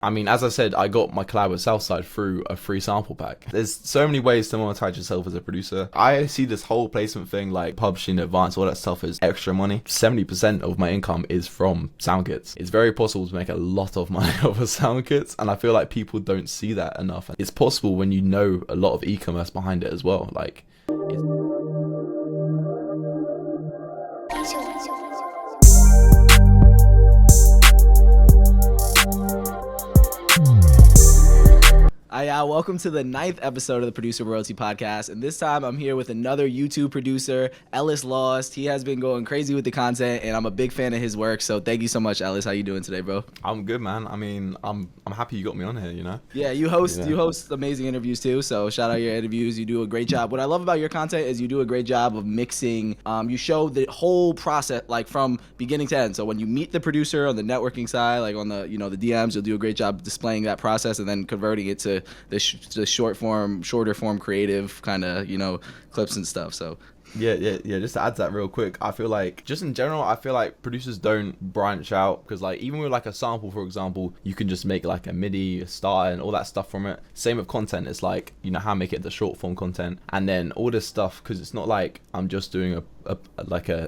I mean, as I said, I got my collab with Southside through a free sample pack. There's so many ways to monetize yourself as a producer. I see this whole placement thing, like publishing in advance, all that stuff is extra money. 70% of my income is from sound kits. It's very possible to make a lot of money off of sound kits, and I feel like people don't see that enough. It's possible when you know a lot of e-commerce behind it as well. Like, welcome to the 9th episode of the Producer Royalty Podcast, and this time I'm here with another YouTube producer, Ellis Lost. He has been going crazy with the content, and I'm a big fan of his work, so thank you so much, Ellis. How you doing today, bro? I'm good, man. I mean, I'm happy you got me on here, you know? Yeah, you host amazing interviews too, so shout out your interviews. You do a great job. What I love about your content is you do a great job of mixing. You show the whole process, like from beginning to end. So when you meet the producer on the networking side, like on the the DMs, you'll do a great job displaying that process and then converting it to the shorter form creative kind of clips and stuff. So Yeah. Just to add to that real quick, I feel like just in general, I feel like producers don't branch out because like even with like a sample, for example, you can just make like a MIDI, a starter, and all that stuff from it. Same with content, it's like how I make it the short form content, and then all this stuff because it's not like I'm just doing a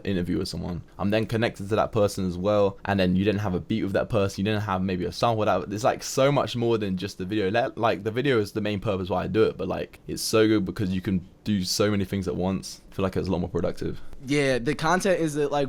interview with someone. I'm then connected to that person as well, and then you didn't have a beat with that person, you didn't have maybe a sample. That there's like so much more than just the video. Like the video is the main purpose why I do it, but like it's so good because you can do so many things at once. I feel like it's a lot more productive. Yeah, the content is like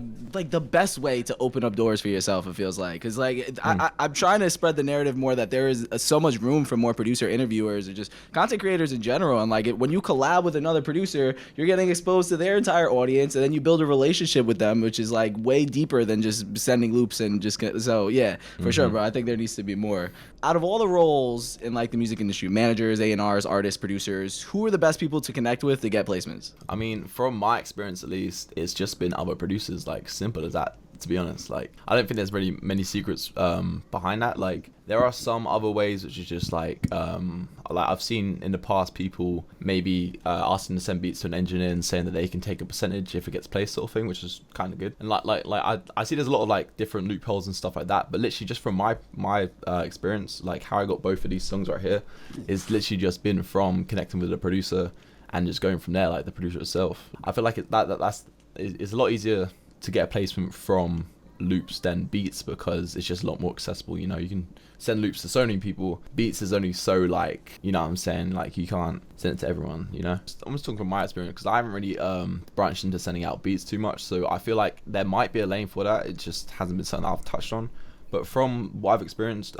the best way to open up doors for yourself, it feels like. Because like I'm trying to spread the narrative more that there is so much room for more producer interviewers or just content creators in general. And like when you collab with another producer, you're getting exposed to their entire audience, and then you build a relationship with them, which is like way deeper than just sending loops and just so yeah, for sure, bro. I think there needs to be more. Out of all the roles in like the music industry, managers, A&Rs, artists, producers, who are the best people to connect with to get placements? I mean, from my experience at least, it's just been other producers. Like, simple as that, to be honest. Like, I don't think there's really many secrets behind that. Like, there are some other ways which is just like I've seen in the past people maybe asking to send beats to an engineer and saying that they can take a percentage if it gets placed, sort of thing, which is kind of good. And I see there's a lot of like different loopholes and stuff like that, but literally just from my experience, like how I got both of these songs right here is literally just been from connecting with the producer and just going from there, like the producer itself. I feel like that's a lot easier to get a placement from loops than beats because it's just a lot more accessible. You can send loops to so many people. Beats is only so like, what I'm saying, like you can't send it to everyone. I'm just talking from my experience because I haven't really branched into sending out beats too much, so I feel like there might be a lane for that. It just hasn't been something I've touched on. But from what I've experienced,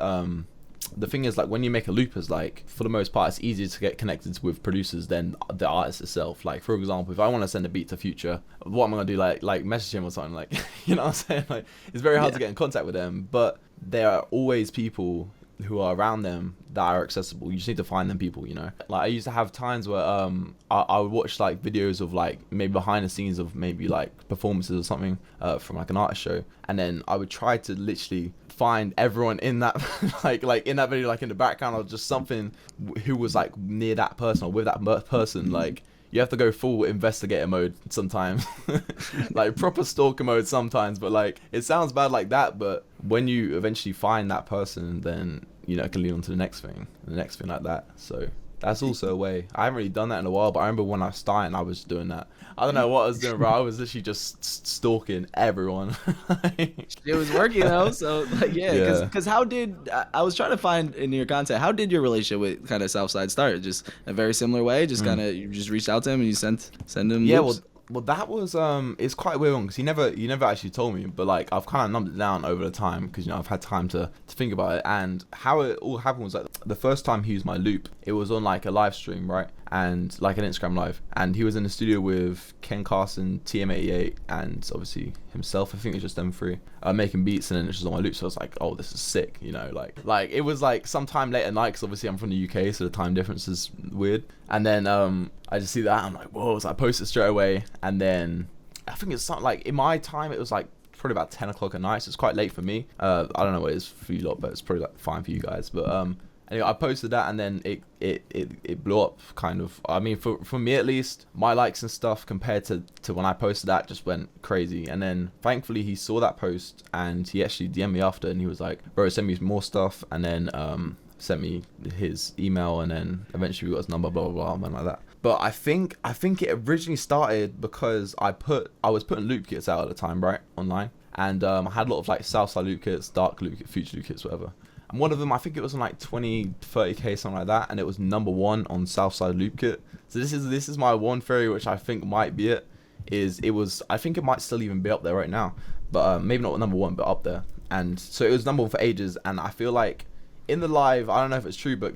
the thing is, like, when you make a loop, is like, for the most part, it's easier to get connected with producers than the artist itself. Like, for example, if I want to send a beat to Future, what am I gonna do? Like message him or something? Like, you know what I'm saying? Like, it's very hard to get in contact with them, but there are always people who are around them that are accessible. You just need to find them people. Like, I used to have times where I would watch like videos of like maybe behind the scenes of maybe like performances or something from like an artist show, and then I would try to literally find everyone in that like in that video, like in the background, or just something who was like near that person or with that person. Like, you have to go full investigator mode sometimes, like proper stalker mode sometimes, but like it sounds bad like that, but when you eventually find that person, then it can lead on to the next thing like that. So that's also a way. I haven't really done that in a while, but I remember when I started, I was doing that. I don't know what I was doing, bro. I was literally just stalking everyone. It was working though, so like, yeah. Because how did I was trying to find in your content, how did your relationship with kind of Southside start? Just a very similar way, just kind of you just reached out to him and you send him. Yeah, loops? Well, that was it's quite a weird one because he never actually told me, but like I've kind of numbed it down over the time because I've had time to think about it. And how it all happened was like the first time he used my loop, it was on like a live stream, right? And like an Instagram live, and he was in the studio with Ken Carson, TM88, and obviously himself. I think it was just them three making beats, and then it's just on my loop. So I was like, oh, this is sick, like it was like sometime late at night because obviously I'm from the UK, so the time difference is weird. And then I just see that, I'm like, whoa. So I posted straight away, and then I think it's something like in my time it was like probably about 10 o'clock at night, so it's quite late for me. I don't know what it is for you lot, but it's probably like fine for you guys. But Anyway, I posted that, and then it blew up, kind of. I mean, for me at least, my likes and stuff compared to when I posted that just went crazy. And then thankfully he saw that post, and he actually DM'd me after, and he was like, bro, send me more stuff. And then sent me his email, and then eventually we got his number, blah blah blah, and like that. But I think it originally started because I was putting loop kits out at the time, right, online, and I had a lot of like Southside loop kits, dark loop kits, future loop kits, whatever. And one of them, I think it was on like 20, 30k, something like that, and it was #1 on Southside loop kit. So this is my one theory, which I think might be it. I think it might still even be up there right now, but maybe not #1, but up there. And so it was #1 for ages, and I feel like in the live, I don't know if it's true, but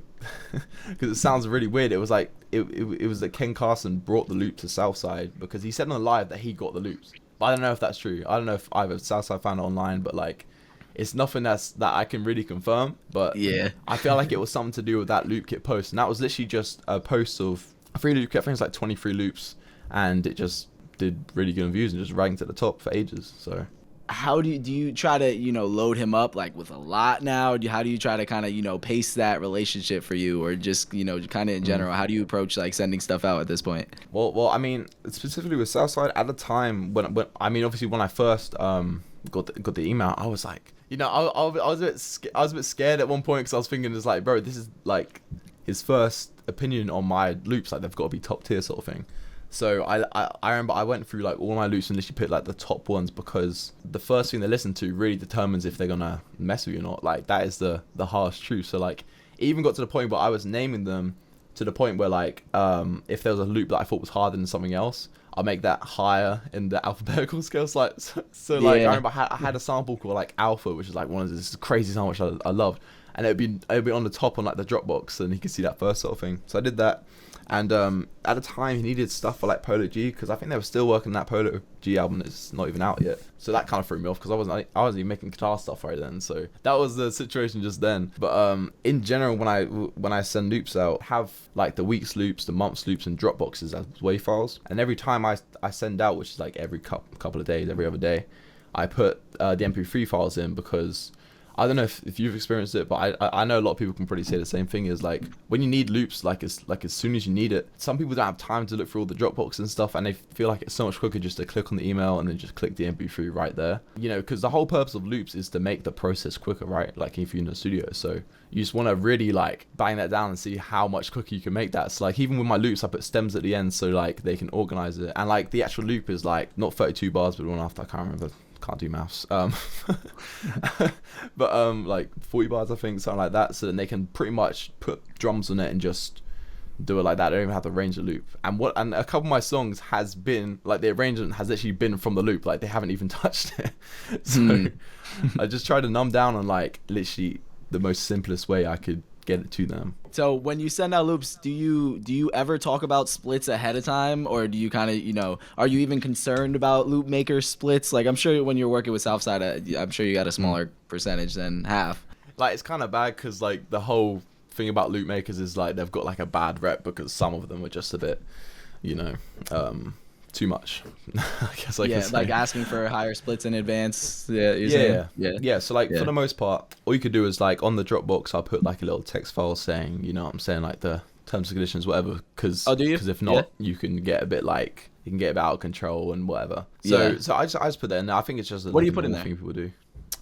because it sounds really weird, it was like it was that Ken Carson brought the loop to Southside because he said on the live that he got the loops. But I don't know if that's true. I don't know if either Southside found it online, but like, it's nothing that I can really confirm. But yeah, I feel like it was something to do with that loop kit post, and that was literally just a post of a free loop kit. I think it's like 23 loops, and it just did really good views and just ranked at the top for ages. So how do you try to load him up like with a lot now? How do you try to kind of pace that relationship for you, or just kind of in general? How do you approach like sending stuff out at this point? Well, I mean, specifically with Southside at the time when I mean, obviously when I first got the email, I was like, I was a bit scared at one point because I was thinking, it's like, bro, this is like his first opinion on my loops, like they've got to be top tier sort of thing. So I remember I went through like all my loops and literally picked like the top ones, because the first thing they listen to really determines if they're gonna mess with you or not. Like, that is the harsh truth. So like, it even got to the point where I was naming them to the point where like if there was a loop that I thought was harder than something else, I'll make that higher in the alphabetical scale. So like, I remember I had a sample called like Alpha, which is like one of this crazy sound which I loved, and it'd be on the top on like the Dropbox, and he could see that first sort of thing. So I did that. And at the time, he needed stuff for like Polo G, because I think they were still working on that Polo G album that's not even out yet. So that kind of threw me off, because I wasn't even making guitar stuff right then. So that was the situation just then. But in general, when I send loops out, have like the week's loops, the month's loops, and Dropboxes as WAV files. And every time I send out, which is like every couple of days, every other day, I put the MP3 files in, because I don't know if you've experienced it, but I know a lot of people can probably say the same thing, is like, when you need loops, like as soon as you need it, some people don't have time to look through all the Dropbox and stuff, and they feel like it's so much quicker just to click on the email and then just click the MP3 right there. Because the whole purpose of loops is to make the process quicker, right? Like if you're in the studio. So you just want to really like bang that down and see how much quicker you can make that. So like, even with my loops, I put stems at the end so like they can organize it. And like the actual loop is like not 32 bars, but one after, I can't remember. Can't do maths, but like 40 bars, I think, something like that, so then they can pretty much put drums on it and just do it like that. They don't even have to arrange the loop. And a couple of my songs has been like, the arrangement has actually been from the loop, like they haven't even touched it. So I just try to numb down on like literally the most simplest way I could get it to them. So when you send out loops, do you ever talk about splits ahead of time, or do you kind of are you even concerned about Loopmaker splits? Like, I'm sure when you're working with Southside, I'm sure you got a smaller percentage than half. Like, it's kind of bad because like the whole thing about Loopmakers is like they've got like a bad rep, because some of them are just a bit too much. I guess I can say. Like asking for higher splits in advance. Yeah. So like, for the most part, all you could do is like on the Dropbox, I'll put like a little text file saying, what I'm saying, like the terms and conditions, whatever. Because if not, you can get a bit out of control and whatever. So I just put that in there. I think it's just what do you put in there? Thing people do.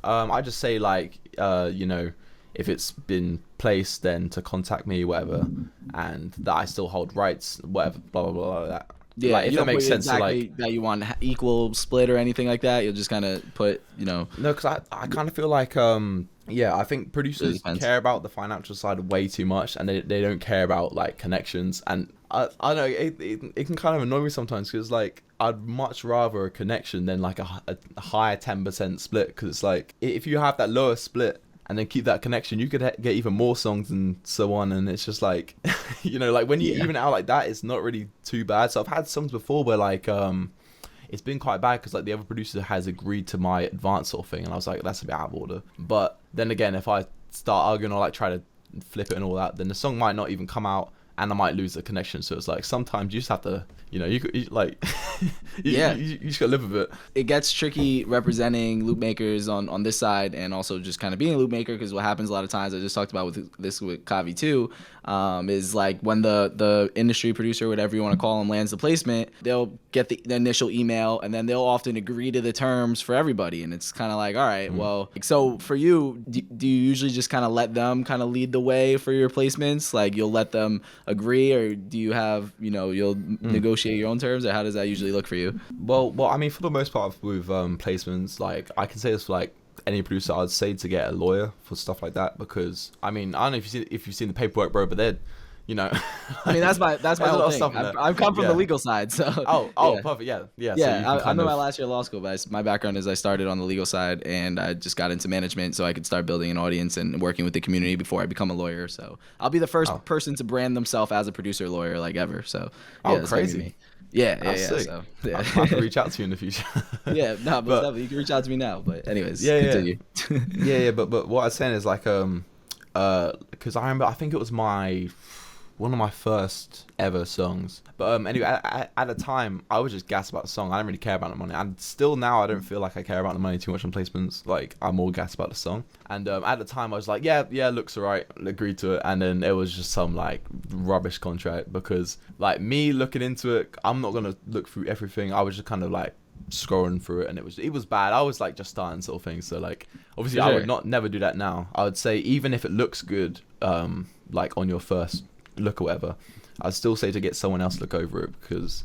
I just say like if it's been placed, then to contact me, whatever, and that I still hold rights, whatever, blah blah blah, like that. Yeah, like, if that makes sense. Exactly, like that you want equal split or anything like that. You'll just kind of put, No, because I kind of feel like I think producers care about the financial side way too much, and they don't care about like connections. And I don't know, it can kind of annoy me sometimes, because like I'd much rather a connection than like a higher 10% split, because it's like, if you have that lower split and then keep that connection, you could get even more songs and so on. And it's just like, like when you even it out like that, it's not really too bad. So I've had songs before where like, it's been quite bad, because like the other producer has agreed to my advance sort of thing, and I was like, that's a bit out of order. But then again, if I start arguing or like try to flip it and all that, then the song might not even come out, and I might lose the connection. So it's like, sometimes you just have to, you You just gotta live with it. It gets tricky representing loop makers on this side, and also just kind of being a loop maker, because what happens a lot of times, I just talked about with Kavi too, is like when the industry producer, whatever you want to call them, lands the placement, they'll get the initial email, and then they'll often agree to the terms for everybody, and it's kind of like, all right, well, so for you, do you usually just kind of let them kind of lead the way for your placements? Like you'll let them agree, or do you have, you'll negotiate your own terms, or how does that usually look for you? Well, I mean, for the most part with placements, like I can say this for like any producer, I'd say to get a lawyer for stuff like that, because I mean, I don't know if you've seen the paperwork, bro, but they're, I mean, that's my whole thing. I've come from the legal side, so. Yeah. Perfect. Yeah. Yeah, so I'm in my last year of law school, but my background is I started on the legal side, and I just got into management so I could start building an audience and working with the community before I become a lawyer. So I'll be the first person to brand themselves as a producer lawyer, like ever. So yeah, crazy. Yeah. So, I have to reach out to you in the future. Yeah, no, but definitely, you can reach out to me now. But anyways, continue. But what I was saying is like, because I remember, I think it was one of my first ever songs. But anyway, at the time, I was just gassed about the song. I didn't really care about the money. And still now, I don't feel like I care about the money too much on placements. Like, I'm more gassed about the song. And at the time, I was like, yeah, looks alright. Agreed to it. And then it was just some, like, rubbish contract. Because, like, me looking into it, I'm not going to look through everything. I was just kind of, like, scrolling through it, and it was bad. I was like just starting sort of thing, so like obviously I would never do that now. I would say even if it looks good, like on your first look or whatever, I'd still say to get someone else to look over it, because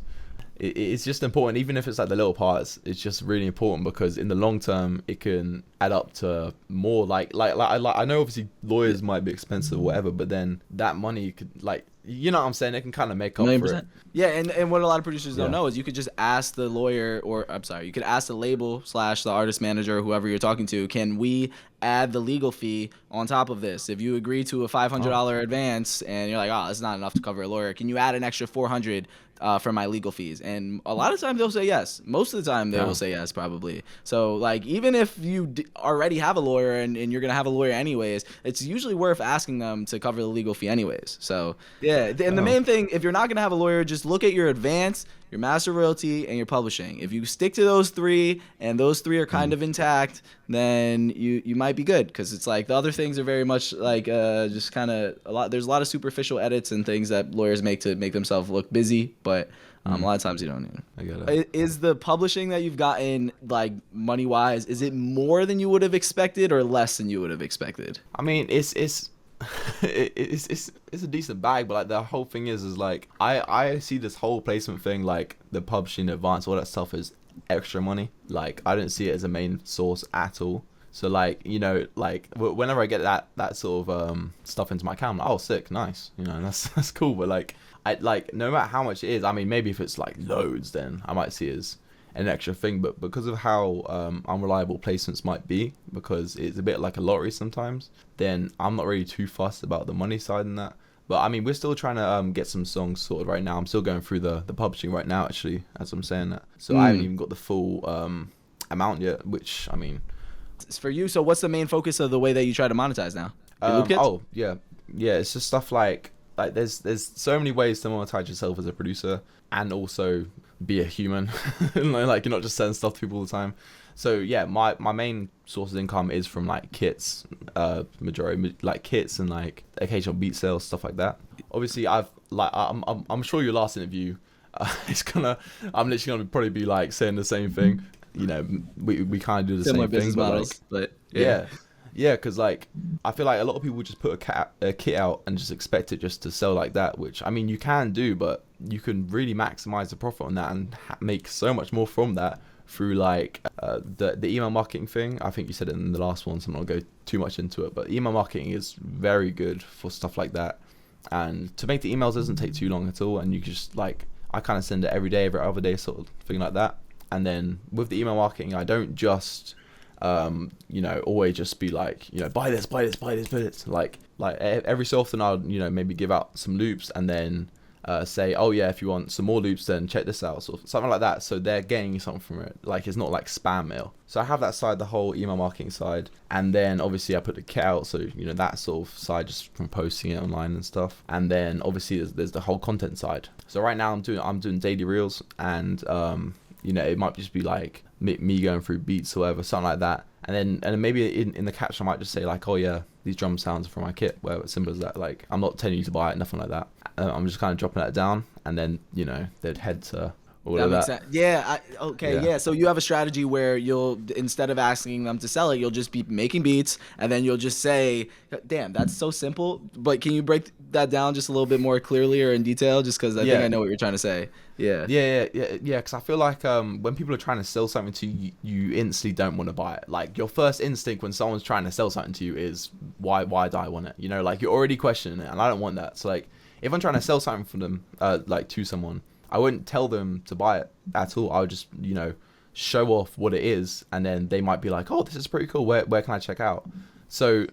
it's just important. Even if it's like the little parts, it's just really important, because in the long term it can add up to more. Like I know obviously lawyers might be expensive or whatever, but then that money could, like, you know what I'm saying, it can kind of make up 100%. For it. Yeah, and what a lot of producers don't know is you could just ask the lawyer, or you could ask the label / the artist manager, or whoever you're talking to, can we add the legal fee on top of this? If you agree to a $500 advance and you're like, oh, that's not enough to cover a lawyer, can you add an extra $400 for my legal fees? And a lot of times they'll say yes. Most of the time they will say yes, probably. So like, even if you already have a lawyer and you're gonna have a lawyer anyways, it's usually worth asking them to cover the legal fee anyways. So yeah, and the main thing, if you're not gonna have a lawyer, just look at your advance, your master royalty, and your publishing. If you stick to those three, and those three are kind of intact, then you might be good, because it's like the other things are very much like just kind of there's a lot of superficial edits and things that lawyers make to make themselves look busy, but a lot of times you don't need. I get it. Is the publishing that you've gotten, like, money wise, is it more than you would have expected or less than you would have expected? I mean, it's a decent bag, but like the whole thing is like I see this whole placement thing, like the publishing advance, all that stuff, is extra money. Like I don't see it as a main source at all. So like, like whenever I get that sort of stuff into my account, I'm like, oh, sick, nice, and that's cool. But like, I like, no matter how much it is, I mean, maybe if it's like loads, then I might see it as an extra thing. But because of how unreliable placements might be, because it's a bit like a lottery sometimes, then I'm not really too fussed about the money side in that. But I mean, we're still trying to get some songs sorted right now. I'm still going through the publishing right now, actually, as I'm saying that. So I haven't even got the full amount yet, which, I mean, it's for you. So what's the main focus of the way that you try to monetize now? It's just stuff like there's so many ways to monetize yourself as a producer, and also be a human. Like, you're not just selling stuff to people all the time. So yeah, my main source of income is from like kits, majority like kits and like occasional beat sales, stuff like that. Obviously, I'm sure your last interview, I'm literally gonna probably be like saying the same thing. We kind of do the similar same business thing, models, but yeah, because like I feel like a lot of people just put a kit out and just expect it just to sell like that, which I mean you can do, but you can really maximize the profit on that and make so much more from that through like the email marketing thing. I think you said it in the last one, so I'm not gonna go too much into it, but email marketing is very good for stuff like that. And to make the emails doesn't take too long at all, and you just like, I kind of send it every day, every other day, sort of thing like that. And then with the email marketing, I don't just always just be like, buy this. Like every so often I'll, maybe give out some loops, and then say, oh yeah, if you want some more loops, then check this out, or something like that. So they're getting something from it. Like, it's not like spam mail. So I have that side, the whole email marketing side, and then obviously I put the kit out. So that sort of side just from posting it online and stuff. And then obviously there's the whole content side. So right now I'm doing daily reels, and it might just be like me going through beats or whatever, something like that. And then maybe in the caption I might just say like, oh yeah, these drum sounds are from my kit, whatever, simple as that. Like, I'm not telling you to buy it, nothing like that. I'm just kind of dropping that down, and then they'd head to all that of makes that. sense. Yeah. So you have a strategy where you'll, instead of asking them to sell it, you'll just be making beats, and then you'll just say, damn, that's so simple. But can you break that down just a little bit more clearly or in detail? Just because I think I know what you're trying to say. Yeah. Because I feel like when people are trying to sell something to you, you instantly don't want to buy it. Like, your first instinct when someone's trying to sell something to you is, why do I want it? Like, you're already questioning it, and I don't want that. So like, if I'm trying to sell something for them, like to someone, I wouldn't tell them to buy it at all. I would just, show off what it is, and then they might be like, oh, this is pretty cool. Where can I check out? So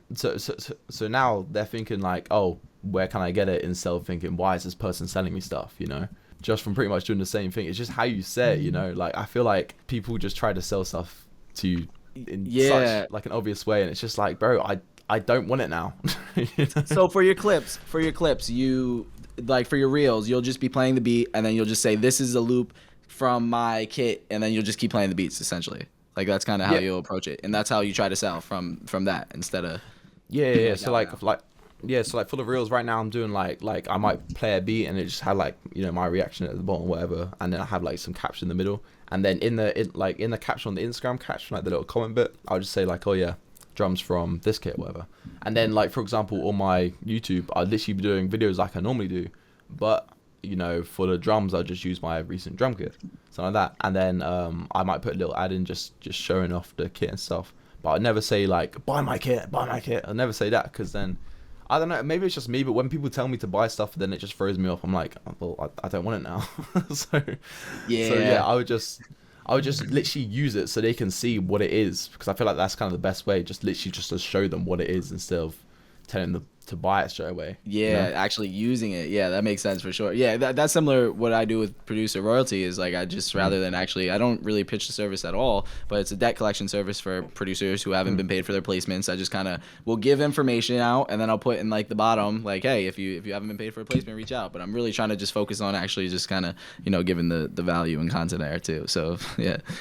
now they're thinking like, oh, where can I get it? Instead of thinking, why is this person selling me stuff? Just from pretty much doing the same thing. It's just how you say it, like, I feel like people just try to sell stuff to you in such like an obvious way, and it's just like, bro, I don't want it now. So for your clips, you, like, for your reels, you'll just be playing the beat, and then you'll just say, this is a loop from my kit, and then you'll just keep playing the beats, essentially. Like, that's kind of how you'll approach it, and that's how you try to sell from that, instead of So like for the reels right now, I'm doing like I might play a beat, and it just had like my reaction at the bottom, whatever, and then I have like some caption in the middle, and then in the caption on the Instagram caption, like the little comment bit, I'll just say like, oh yeah, drums from this kit, whatever. And then, like, for example, on my YouTube, I'd literally be doing videos like I normally do, but for the drums, I'll just use my recent drum kit, something like that. And then I might put a little ad in just showing off the kit and stuff, but I'd never say like, buy my kit. I'd never say that, because then, I don't know, maybe it's just me, but when people tell me to buy stuff, then it just throws me off. I'm like, well, I don't want it now. So I would just literally use it so they can see what it is, because I feel like that's kind of the best way, just literally just to show them what it is instead of telling them to buy it straight away. Actually using it. That makes sense for sure. That's similar. What I do with producer royalty is like, I just, rather than actually, I don't really pitch the service at all, but it's a debt collection service for producers who haven't been paid for their placements. I just kind of will give information out, and then I'll put in like the bottom, like, hey, if you haven't been paid for a placement, reach out. But I'm really trying to just focus on actually just kind of giving the value and content there too. So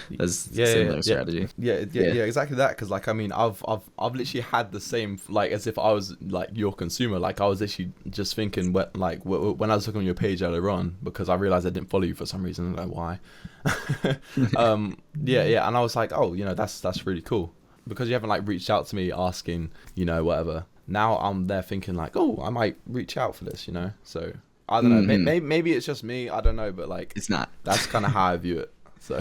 that's similar strategy. Exactly that. Because like, I mean, I've literally had the same, like, as if I was like your consumer. Like, I was actually just thinking when I was looking on your page earlier on, because I realized I didn't follow you for some reason. I don't know why. And I was like, oh, that's really cool, because you haven't like reached out to me asking, whatever. Now I'm there thinking like, oh, I might reach out for this, so I don't know, maybe it's just me, I don't know, but like, it's not. That's kind of how I view it. So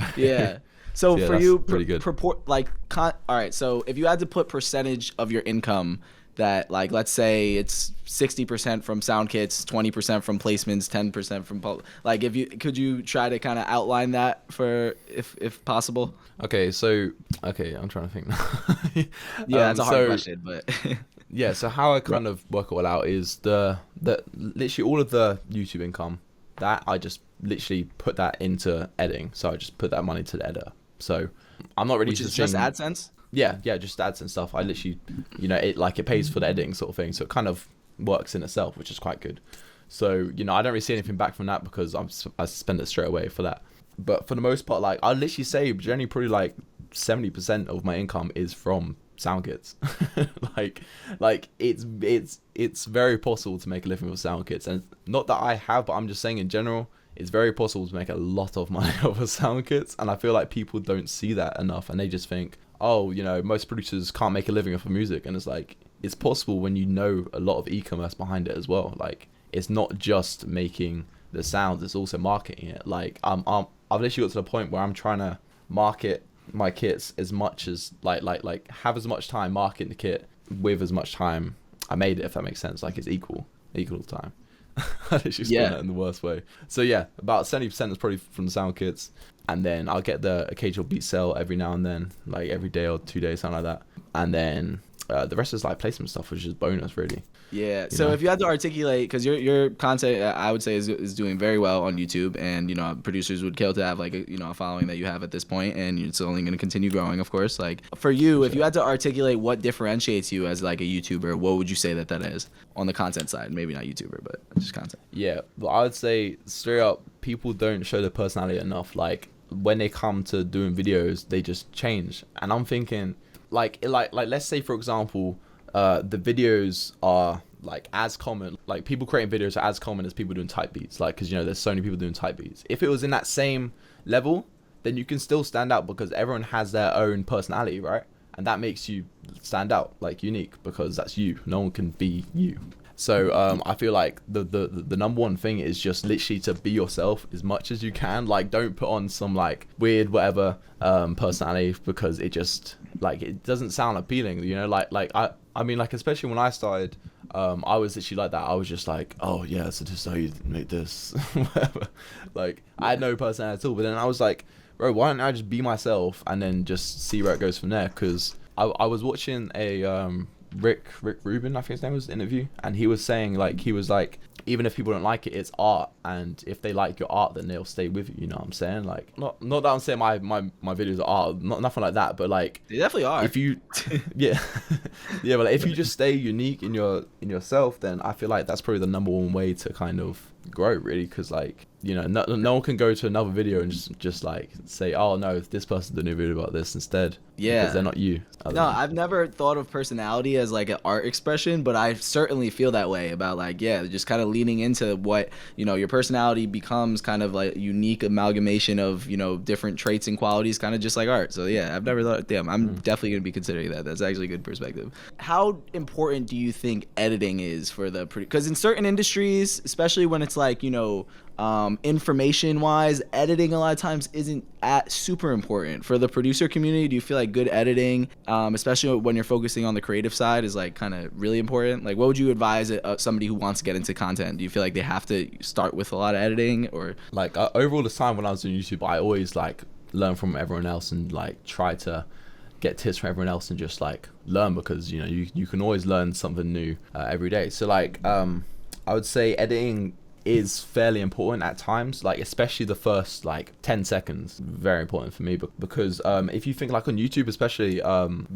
So for you, pretty good. All right, so if you had to put percentage of your income that, like, let's say it's 60% from sound kits, 20% from placements, 10% from like, could you try to kind of outline that for if possible? Okay, I'm trying to think now. That's a hard question, but so how I kind of work it all out is the literally all of the YouTube income, that I just literally put that into editing. So I just put that money to the editor. So I'm not really just AdSense. Yeah, just ads and stuff. I literally, it pays for the editing sort of thing. So it kind of works in itself, which is quite good. So, I don't really see anything back from that, because I spend it straight away for that. But for the most part, like, I literally say generally probably like 70% of my income is from sound kits. like it's very possible to make a living with sound kits. And not that I have, but I'm just saying in general, it's very possible to make a lot of money off of sound kits. And I feel like people don't see that enough, and they just think, oh, most producers can't make a living off of music. And it's like, it's possible when you know a lot of e-commerce behind it as well. Like, it's not just making the sounds, it's also marketing it. Like, I've literally got to the point where I'm trying to market my kits as much as like have as much time marketing the kit with as much time I made it, if that makes sense. Like, it's equal time. I literally spin that in the worst way. So about 70% is probably from the sound kits, and then I'll get the occasional beat sale every now and then, like every day or 2 days, something like that. And then the rest is like placement stuff, which is bonus really. Yeah. So if you had to articulate, because your content, I would say is doing very well on YouTube, and producers would kill to have like a following that you have at this point, and it's only going to continue growing, of course. Like for you, if you had to articulate what differentiates you as like a YouTuber, what would you say that is on the content side? Maybe not YouTuber, but just content. Yeah, but I would say straight up, people don't show their personality enough. Like when they come to doing videos, they just change, and I'm thinking like let's say for example, the videos are like as common, like people creating videos are as common as people doing type beats, like because there's so many people doing type beats. If it was in that same level, then you can still stand out because everyone has their own personality, right? And that makes you stand out, like unique, because that's you. No one can be you. So I feel like the number one thing is just literally to be yourself as much as you can. Like don't put on some like weird whatever personality, because it just like it doesn't sound appealing, I mean like especially when I started, I was literally like that. I was just like, oh yeah, so this is how you make this whatever. Like I had no personality at all. But then I was like, bro, why don't I just be myself and then just see where it goes from there? Because I was watching a Rick Rubin, I think his name was, interview, and he was saying like even if people don't like it, it's art, and if they like your art, then they'll stay with you. You know what I'm saying? Like not that I'm saying my videos are art, nothing like that, but like they definitely are. If you yeah yeah, but like, if you just stay unique in yourself, then I feel like that's probably the number one way to kind of grow, really, because like no one can go to another video and just like say, oh no, this person's doing a video about this instead. Yeah, because they're not you. No, I've never thought of personality as like an art expression, but I certainly feel that way about like, yeah, just kind of leaning into what your personality becomes, kind of like a unique amalgamation of different traits and qualities, kind of just like art. So yeah, I've never thought, damn, I'm definitely gonna be considering that. That's actually a good perspective. How important do you think editing is for the because in certain industries, especially when it's like information wise, editing a lot of times isn't super important. For the producer community, do you feel like good editing, especially when you're focusing on the creative side, is like kind of really important? Like what would you advise somebody who wants to get into content? Do you feel like they have to start with a lot of editing? Or like overall the time when I was doing YouTube, I always like learn from everyone else and like try to get tips from everyone else and just like learn, because you can always learn something new every day. So like I would say editing is fairly important at times, like especially the first like 10 seconds, very important for me, because if you think like on YouTube especially,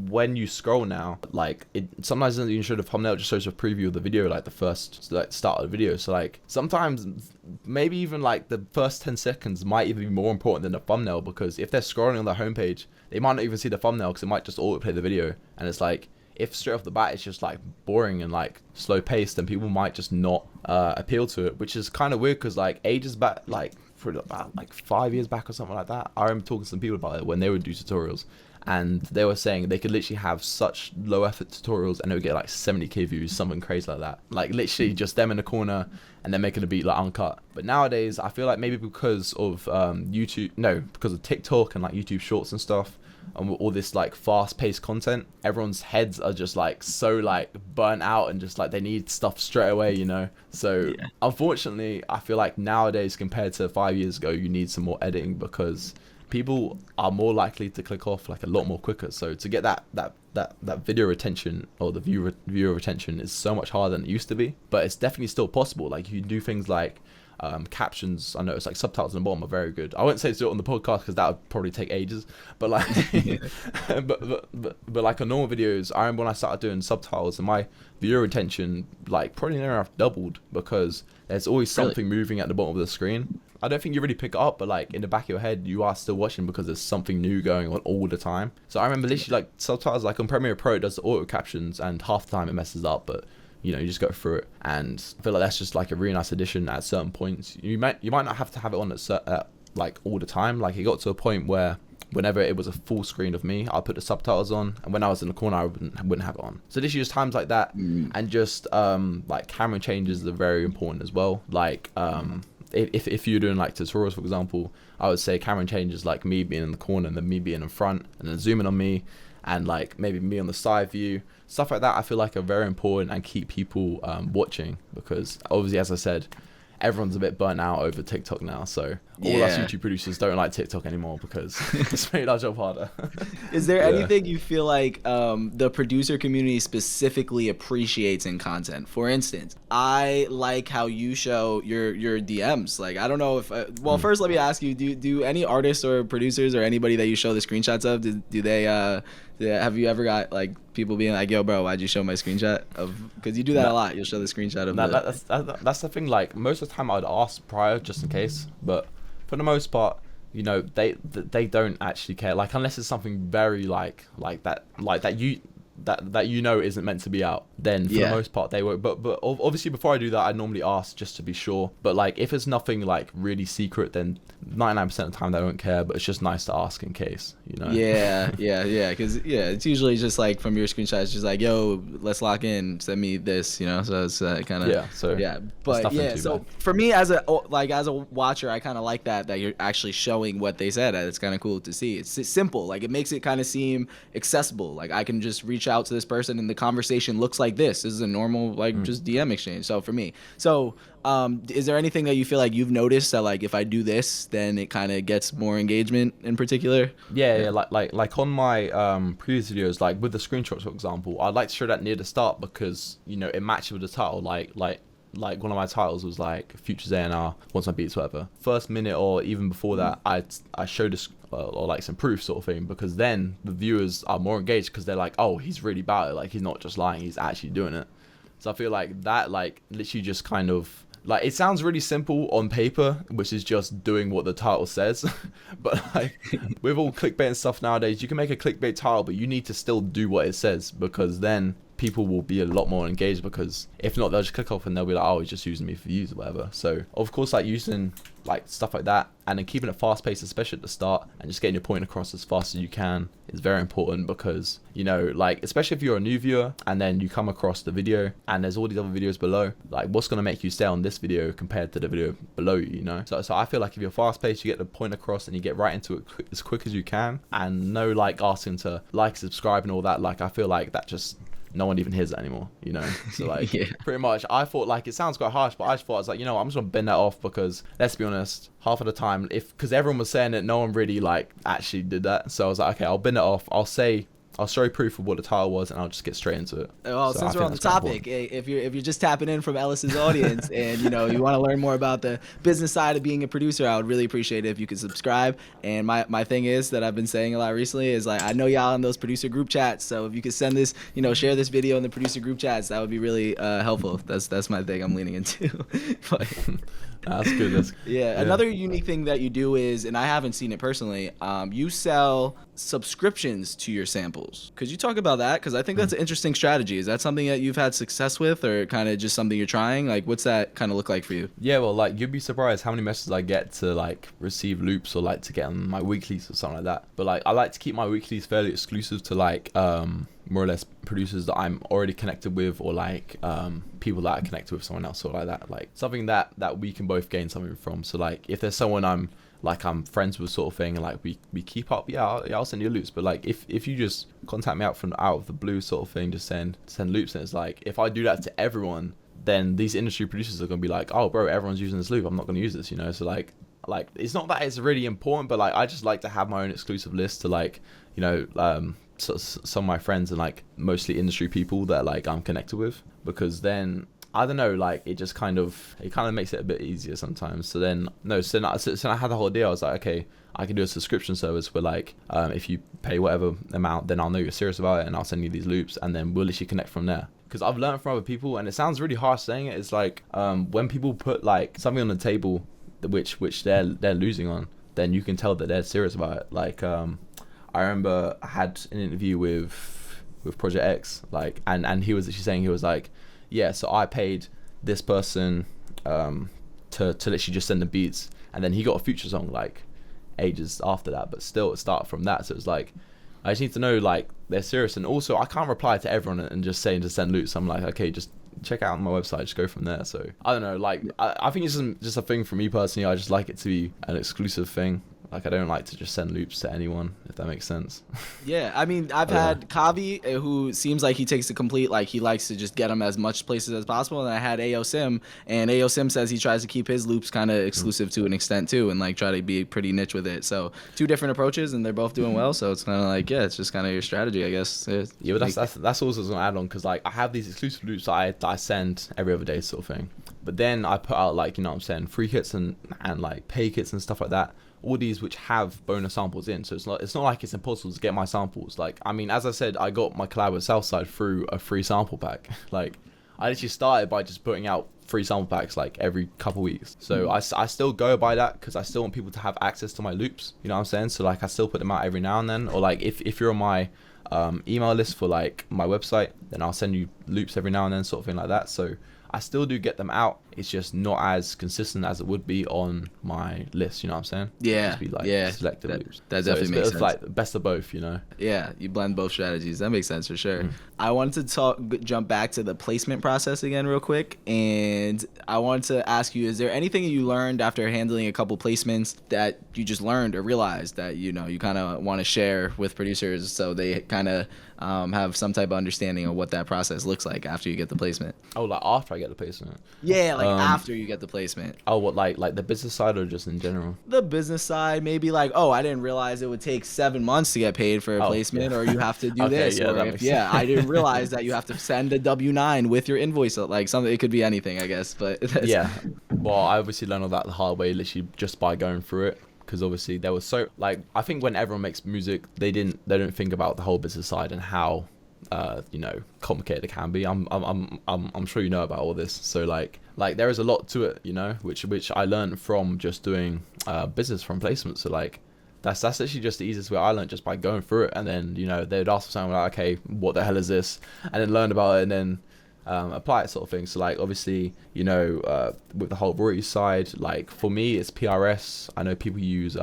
when you scroll now, like it sometimes doesn't even show the thumbnail, it just shows a preview of the video, like the first like start of the video. So like sometimes maybe even like the first 10 seconds might even be more important than the thumbnail, because if they're scrolling on the homepage, they might not even see the thumbnail because it might just autoplay the video, and it's like if straight off the bat it's just like boring and like slow paced, then people might just not appeal to it, which is kind of weird, because like ages back, like for about like 5 years back or something like that, I remember talking to some people about it when they would do tutorials, and they were saying they could literally have such low effort tutorials and they would get like 70k views, something crazy like that, like literally just them in the corner and they're making a beat like uncut. But nowadays I feel like maybe because of because of TikTok and like YouTube shorts and stuff, and all this like fast-paced content, everyone's heads are just like so like burnt out and just like they need stuff straight away, so yeah. Unfortunately I feel like nowadays compared to 5 years ago, you need some more editing, because people are more likely to click off like a lot more quicker. So to get that video retention or the viewer retention is so much harder than it used to be, but it's definitely still possible. Like you can do things like captions. I know it's like subtitles on the bottom are very good. I wouldn't say to do it on the podcast because that would probably take ages, but like but like on normal videos, I remember when I started doing subtitles and my viewer retention like probably near enough doubled, because there's always something moving at the bottom of the screen. I don't think you really pick it up, but like in the back of your head you are still watching because there's something new going on all the time. So I remember literally like subtitles, like on Premiere Pro it does the auto captions and half the time it messes up, but you just go through it, and I feel like that's just like a really nice addition at certain points. You might not have to have it on at like all the time. Like it got to a point where whenever it was a full screen of me, I'd put the subtitles on, and when I was in the corner I wouldn't have it on. So this is times like that, and just like camera changes are very important as well. Like if you're doing like tutorials, for example, I would say camera changes like me being in the corner and then me being in front, and then zooming on me, and like maybe me on the side view, stuff like that I feel like are very important and keep people watching, because obviously, as I said, everyone's a bit burnt out over TikTok now, so all us YouTube producers don't like TikTok anymore because it's made our job harder. Is there anything you feel like the producer community specifically appreciates in content? For instance, I like how you show your DMs. Like, I don't know if first let me ask you, do any artists or producers or anybody that you show the screenshots of, do they have you ever got like people being like, yo bro, why'd you show my screenshot of, because you do that a lot, you'll show the screenshot of that's the thing. Like, most of the time I'd ask prior just in case, but for the most part, you know, they don't actually care, like, unless it's something very like that you know isn't meant to be out, then for the most part they won't. But obviously before I do that, I normally ask just to be sure. But like, if it's nothing like really secret, then 99% of the time they won't care, but it's just nice to ask in case, you know. Because it's usually just like from your screenshots, it's just like, yo, let's lock in, send me this, you know. So it's kind of but so for me as a watcher, I kind of like that you're actually showing what they said. It's kind of cool to see. It's simple, like it makes it kind of seem accessible. Like, I can just reach out to this person and the conversation looks like this is a normal just DM exchange. So for me, is there anything that you feel like you've noticed that like if I do this, then it kind of gets more engagement in particular? Like on my previous videos, like with the screenshots, for example, I'd like to show that near the start because, you know, it matches with the title. Like one of my titles was like Future's A&R, wants my beats, whatever. First minute or even before that, I showed this or like some proof sort of thing, because then the viewers are more engaged because they're like, oh, he's really about it, like he's not just lying, he's actually doing it. So I feel like that like literally just kind of like, it sounds really simple on paper, which is just doing what the title says. But like with all clickbait and stuff nowadays, you can make a clickbait title, but you need to still do what it says, because then people will be a lot more engaged, because if not, they'll just click off and they'll be like, oh, he's just using me for views or whatever. So of course, like using like stuff like that and then keeping it fast paced, especially at the start, and just getting your point across as fast as you can is very important, because, you know, like especially if you're a new viewer and then you come across the video and there's all these other videos below, like what's going to make you stay on this video compared to the video below you, you know? So I feel like if you're fast paced, you get the point across and you get right into it as quick as you can, and no like asking to like, subscribe and all that. Like, I feel like that just, no one even hears that anymore, you know? So like pretty much I thought, like, it sounds quite harsh, but I just thought, I was like, you know what, I'm just gonna bend that off, because let's be honest, half of the time, because everyone was saying it, no one really like actually did that. So I was like, okay, I'll bend it off, I'll show proof of what the title was, and I'll just get straight into it. Well, so since we're on the topic, if you're just tapping in from Ellis's audience and you know you want to learn more about the business side of being a producer, I would really appreciate it if you could subscribe. And my thing is that I've been saying a lot recently is, like, I know y'all in those producer group chats, so if you could send this, you know, share this video in the producer group chats, that would be really helpful. That's my thing I'm leaning into. That's good. Another unique thing that you do is, and I haven't seen it personally, you sell subscriptions to your samples. Could you talk about that? Because I think that's an interesting strategy. Is that something that you've had success with, or kind of just something you're trying? Like, what's that kind of look like for you? Yeah, well, like, you'd be surprised how many messages I get to like receive loops, or like to get on my weeklies or something like that. But like, I like to keep my weeklies fairly exclusive to like more or less producers that I'm already connected with, or like people that are connected with someone else, or like that, like something that we can both gain something from. So like, if there's someone I'm friends with, sort of thing, and like we keep up, I'll send you loops. But like, if you just contact me out of the blue, sort of thing, just send loops, and it's like, if I do that to everyone, then these industry producers are gonna be like, oh bro, everyone's using this loop, I'm not gonna use this, you know? So like it's not that it's really important, but like, I just like to have my own exclusive list to, like, you know, so some of my friends and like mostly industry people that like I'm connected with, because then I don't know, like it kind of makes it a bit easier sometimes. So then I had the whole idea. I was like, okay, I can do a subscription service where like if you pay whatever amount, then I'll know you're serious about it, and I'll send you these loops, and then we'll literally connect from there. Because I've learned from other people, and it sounds really harsh saying it, it's like when people put like something on the table which they're losing on, then you can tell that they're serious about it. Like I remember I had an interview with Project X, like, and he was actually saying, he was like, yeah, so I paid this person to literally just send the beats, and then he got a Future song like ages after that, but still it started from that. So it was like, I just need to know like they're serious. And also, I can't reply to everyone and just saying to send loops. I'm like, okay, just check out my website, just go from there. So I don't know, like I think it's just a thing for me personally. I just like it to be an exclusive thing, Like, I don't like to just send loops to anyone, if that makes sense. Yeah, I mean, I've had Kavi, who seems like he takes the complete, like, he likes to just get them as much places as possible. And I had AOSim, and AOSim says he tries to keep his loops kind of exclusive to an extent, too, and, like, try to be pretty niche with it. So, two different approaches, and they're both doing well. So, it's kind of like, yeah, it's just kind of your strategy, I guess. Yeah, but that's also going to add on, because, like, I have these exclusive loops that I send every other day sort of thing. But then I put out, like, you know what I'm saying, free kits and like, pay kits and stuff like that. All these which have bonus samples in, so it's not like it's impossible to get my samples. Like, I mean, as I said, I got my collab with Southside through a free sample pack. Like, I literally started by just putting out free sample packs like every couple weeks. So I still go by that because I still want people to have access to my loops. You know what I'm saying? So like, I still put them out every now and then. Or like, if you're on my email list for like my website, then I'll send you loops every now and then, sort of thing like that. So I still do get them out. It's just not as consistent as it would be on my list. You know what I'm saying? Yeah. Just be like selective loops. That definitely makes sense. Like best of both, you know? Yeah, you blend both strategies. That makes sense for sure. I wanted to jump back to the placement process again real quick. And I wanted to ask you, is there anything you learned after handling a couple placements that you just learned or realized that, you know, you kind of want to share with producers so they kind of have some type of understanding of what that process looks like after you get the placement? Oh, like after I get the placement? Yeah, like after you get the placement. Oh, what, like the business side or just in general? The business side, maybe like, oh, I didn't realize it would take 7 months to get paid for a placement, or you have to do Okay, this, yeah, or I didn't realize that you have to send a W-9 with your invoice, like something. It could be anything, I guess, but yeah. Well, I obviously learned all that the hard way, literally just by going through it. Because obviously there was like, I think when everyone makes music, they don't think about the whole business side and how you know, complicated it can be. I'm sure you know about all this. So like there is a lot to it, you know, which I learned from just doing business from placement. So like that's actually just the easiest way I learned, just by going through it. And then, you know, they'd ask for something like, okay, what the hell is this? And then learn about it and then apply it, sort of thing. So like obviously, you know, with the whole royalty side, like for me it's PRS. I know people use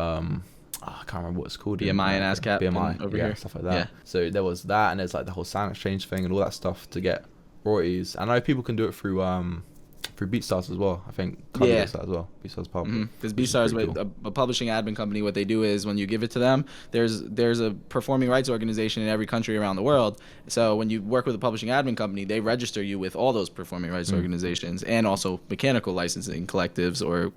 I can't remember what it's called. BMI and ASCAP. BMI, over yeah, here. stuff like that. Yeah. So there was that, and there's like the whole sound exchange thing and all that stuff to get royalties. And I know people can do it through BeatStars as well. I think Convos as well. BeatStars Pub. Because BeatStars, with a publishing admin company, what they do is when you give it to them, there's a performing rights organization in every country around the world. So when you work with a publishing admin company, they register you with all those performing rights organizations, and also mechanical licensing collectives or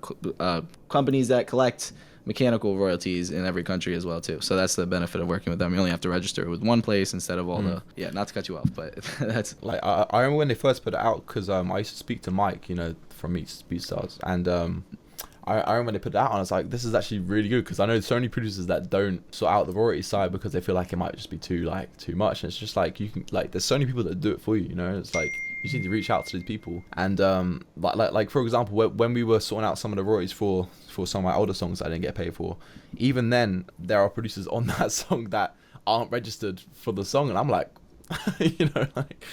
companies that collect mechanical royalties in every country as well too. So that's the benefit of working with them. You only have to register with one place instead of all the not to cut you off, but that's like I remember when they first put it out, because I used to speak to Mike, you know, from BeatStars, and I remember when they put it out and I was like, this is actually really good, because I know so many producers that don't sort out the royalty side because they feel like it might just be too much. And it's just like, you can, like, there's so many people that do it for you, you know. It's like you just need to reach out to these people. And like for example, when we were sorting out some of the royalties for some of my older songs that I didn't get paid for, even then there are producers on that song that aren't registered for the song, and I'm like, you know, like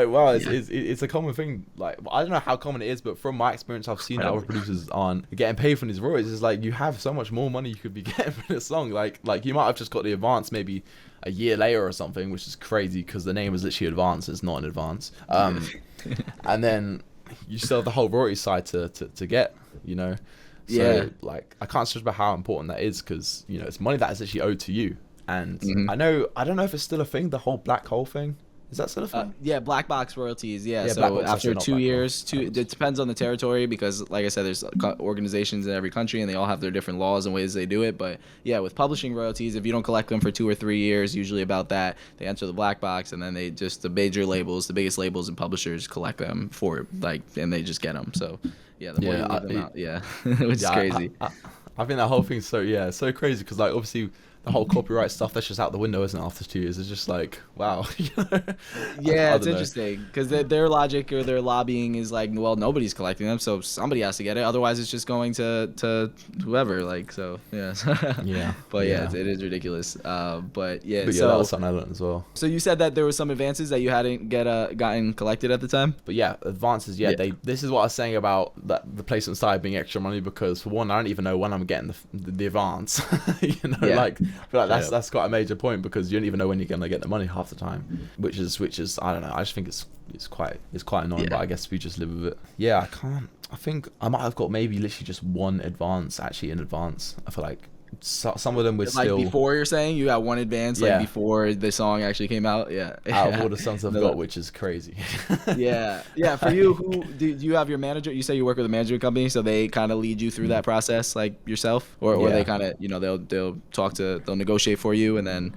wow, it's a common thing. Like, I don't know how common it is, but from my experience, I've seen that other producers aren't getting paid for these royalties. It's like, you have so much more money you could be getting for this song. Like you might have just got the advance maybe a year later or something, which is crazy because the name is literally advance. It's not an advance. And then you still have the whole royalty side to get, you know. So like, I can't stress about how important that is, because, you know, it's money that is actually owed to you. And I don't know if it's still a thing, the whole black hole thing. Is that still a thing? Blackbox royalties. Yeah, so Blackbox, after 2 years, it depends on the territory, because like I said, there's organizations in every country and they all have their different laws and ways they do it. But yeah, with publishing royalties, if you don't collect them for 2 or 3 years, usually about that, they enter the black box, and then they just, the major labels, the biggest labels and publishers collect them for, like, and they just get them. So yeah, the more you leave them out, which is crazy. I think that whole thing's so crazy, because like obviously the whole copyright stuff, that's just out the window, isn't it, after 2 years? It's just like, wow. Yeah, it's interesting, because their logic or their lobbying is like, well, nobody's collecting them, so somebody has to get it. Otherwise, it's just going to whoever. Like, so yeah. Yeah. But yeah, it is ridiculous. But yeah, that was something I learned as well. So you said that there were some advances that you hadn't gotten collected at the time. But yeah, advances. Yeah, this is what I was saying about the placement side being extra money, because for one, I don't even know when I'm getting the advance. You know, like. I feel like that's quite a major point, because you don't even know when you're gonna get the money half the time, which is I don't know. I just think it's quite annoying, but I guess we just live with it. Yeah, I think I might have got maybe literally just one advance actually in advance. I feel like some of them were like still before. You're saying you got one advance, Yeah. like before the song actually came out. Yeah. out of all the songs I've got, which is crazy. Yeah. For you, who do you have your manager? You say you work with a management company, so they kind of lead you through that process, like yourself, or Yeah. they kind of, they'll negotiate for you and then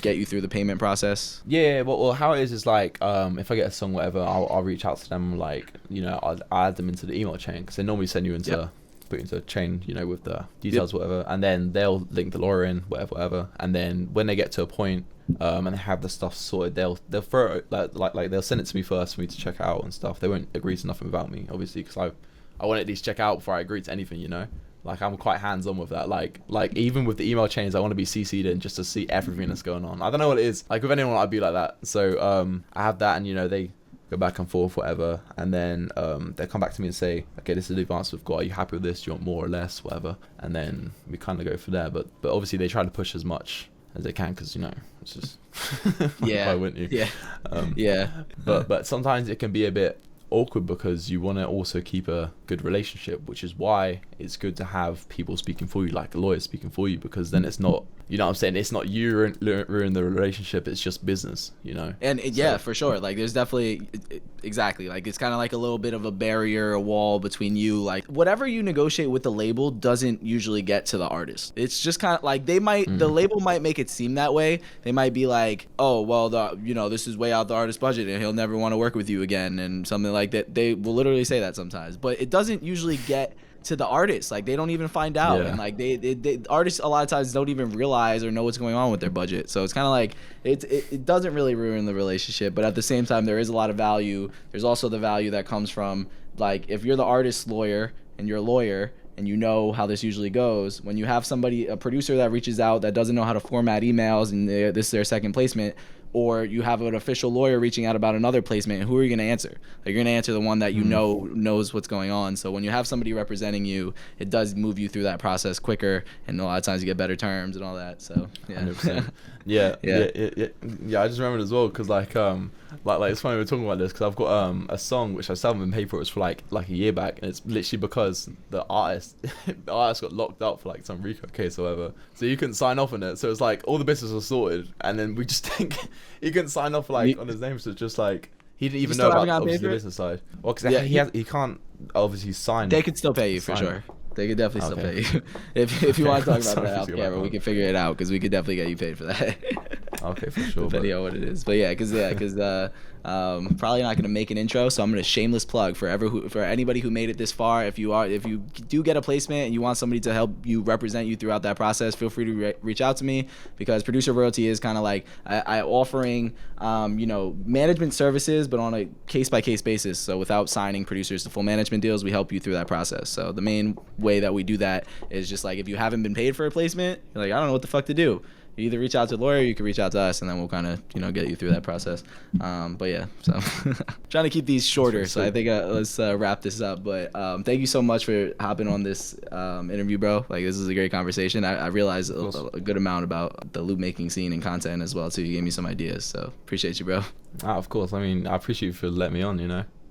get you through the payment process. Yeah, well, how it is like, if I get a song, whatever, I'll reach out to them, like, I'll add them into the email chain, because they normally send you into, put you into a chain, with the details, whatever, and then they'll link the lawyer in, whatever, and then when they get to a point, and they have the stuff sorted, they'll throw it, like they'll send it to me first for me to check out and stuff. They won't agree to nothing without me, obviously, because I want to at least check out before I agree to anything, Like, I'm quite hands-on with that. Like even with the email chains, I want to be CC'd in just to see everything that's going on. I don't know what it is. Like, with anyone, I'd be like that. So, I have that, and, they go back and forth, whatever. And then, they come back to me and say, okay, this is the advance we've got. Are you happy with this? Do you want more or less? Whatever. And then we kind of go from there. But obviously, they try to push as much as they can, because, it's just... Yeah. Why wouldn't you? Yeah. But sometimes it can be a bit awkward, because you want to also keep a good relationship, which is why it's good to have people speaking for you, like lawyers speaking for you, because then it's not, what I'm saying, it's not you ruin the relationship, it's just business, And yeah, for sure, like there's definitely, exactly, like it's kind of like a little bit of a barrier, a wall between you, like whatever you negotiate with the label doesn't usually get to the artist. It's just kind of like the label might make it seem that way. They might be like, oh well, this is way out the artist's budget and he'll never want to work with you again, and something like that. They will literally say that sometimes, but it doesn't usually get to the artists. Like, they don't even find out. And like they artists a lot of times don't even realize or know what's going on with their budget. So it's kind of like it doesn't really ruin the relationship, but at the same time there is a lot of value. There's also the value that comes from, like, if you're the artist's lawyer and you're a lawyer and you know how this usually goes, when you have a producer that reaches out that doesn't know how to format emails and this is their second placement, or you have an official lawyer reaching out about another placement, who are you going to answer? Like, you're going to answer the one that knows what's going on. So when you have somebody representing you, it does move you through that process quicker, and a lot of times you get better terms and all that. So yeah. 100%. Yeah. I just remembered as well, because like it's funny we're talking about this, because I've got a song which I still haven't been paid for. It was for like a year back, and it's literally because the artist got locked up for like some RICO case or whatever, so you couldn't sign off on it. So it's like all the business was sorted, and then we just think he couldn't sign off like on his name. So it's just like he didn't even know about obviously the business side. Well, because he can't obviously sign. They could still pay you for sure. They could definitely still pay you. If you want to talk about that off camera, we can figure it out, because we could definitely get you paid for that. Okay, for sure. Depending on what it is. But because probably not going to make an intro, so I'm going to shameless plug for anybody who made it this far. If you do get a placement and you want somebody to help you represent you throughout that process, feel free to reach out to me, because producer royalty is kind of like I offering management services, but on a case-by-case basis. So without signing producers to full management deals, we help you through that process. So the main way that we do that is just like, if you haven't been paid for a placement, you're like, I don't know what the fuck to do. You either reach out to a lawyer, or you can reach out to us, and then we'll kind of get you through that process. But yeah, so trying to keep these shorter, so I think let's wrap this up. But thank you so much for hopping on this interview, bro. Like, this is a great conversation. I realized a good amount about the loop making scene and content as well too. You gave me some ideas, so appreciate you, bro. Of course. I mean, I appreciate you for letting me on.